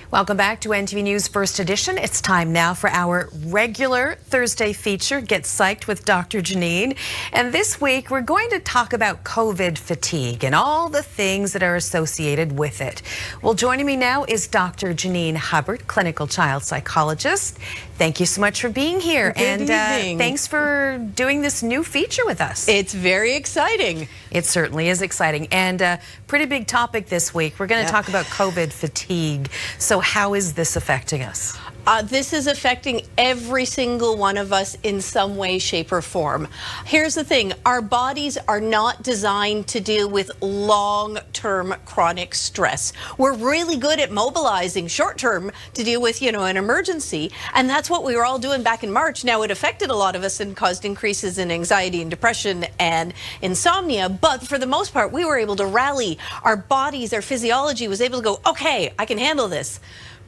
Welcome back to NTV News First Edition. It's time now for our regular Thursday feature, Get Psyched with Dr. Janine. And this week, we're going to talk about COVID fatigue and all the things that are associated with it. Well, joining me now is Dr. Janine Hubbard, clinical child psychologist. Thank you so much for being here. Good evening. Thanks for doing this new feature with us. It's very exciting. It certainly is exciting. And pretty big topic this week. We're going to talk about COVID fatigue. So how is this affecting us? This is affecting every single one of us in some way, shape, or form. Here's the thing. Our bodies are not designed to deal with long-term chronic stress. We're really good at mobilizing short-term to deal with, an emergency. And that's what we were all doing back in March. Now, it affected a lot of us and caused increases in anxiety and depression and insomnia. But for the most part, we were able to rally. Our bodies, our physiology was able to go, okay, I can handle this.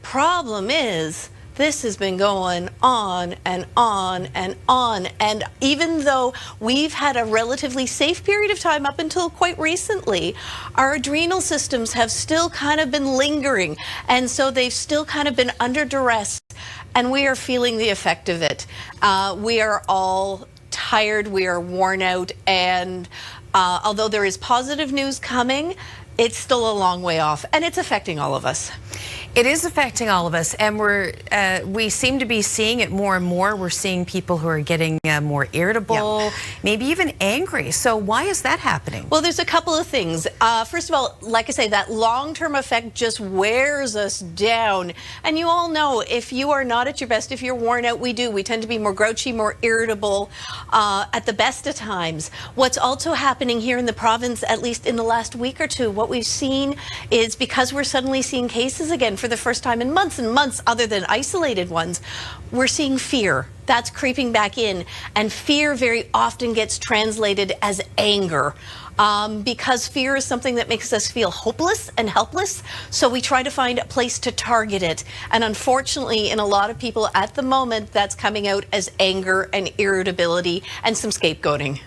Problem is, this has been going on and on and on. And even though we've had a relatively safe period of time up until quite recently, our adrenal systems have still kind of been lingering. And so they've still kind of been under duress. And we are feeling the effect of it. We are all tired. We are worn out. And although there is positive news coming, it's still a long way off. And it's affecting all of us. It is affecting all of us, and we seem to be seeing it more and more. We're seeing people who are getting more irritable, maybe even angry. So why is that happening? Well, there's a couple of things. First of all, like I say, that long-term effect just wears us down. And you all know, if you are not at your best, if you're worn out, we tend to be more grouchy, more irritable at the best of times. What's also happening here in the province, at least in the last week or two, what we've seen is because we're suddenly seeing cases again for the first time in months and months, other than isolated ones, we're seeing fear. That's creeping back in. And fear very often gets translated as anger. Because fear is something that makes us feel hopeless and helpless. So we try to find a place to target it. And unfortunately, in a lot of people at the moment, that's coming out as anger and irritability and some scapegoating.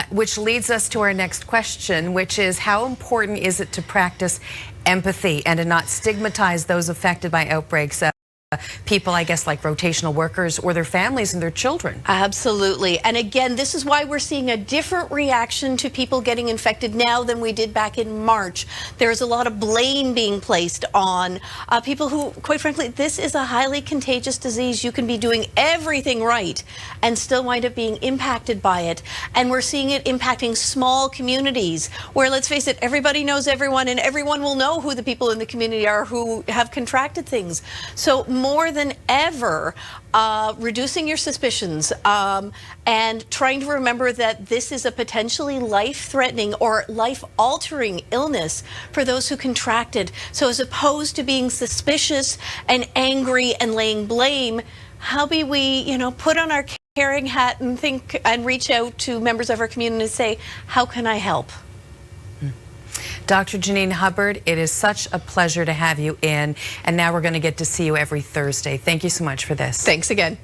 Which leads us to our next question, which is how important is it to practice empathy and to not stigmatize those affected by outbreaks? People, I guess, like rotational workers or their families and their children. Absolutely. And again, this is why we're seeing a different reaction to people getting infected now than we did back in March. There's a lot of blame being placed on people who, quite frankly, this is a highly contagious disease. You can be doing everything right and still wind up being impacted by it. And we're seeing it impacting small communities where, let's face it, everybody knows everyone and everyone will know who the people in the community are who have contracted things. So more than ever, reducing your suspicions and trying to remember that this is a potentially life-threatening or life-altering illness for those who contract it. So as opposed to being suspicious and angry and laying blame, how be we, put on our caring hat and think and reach out to members of our community and say, how can I help? Dr. Janine Hubbard, it is such a pleasure to have you in, and now we're going to get to see you every Thursday. Thank you so much for this. Thanks again.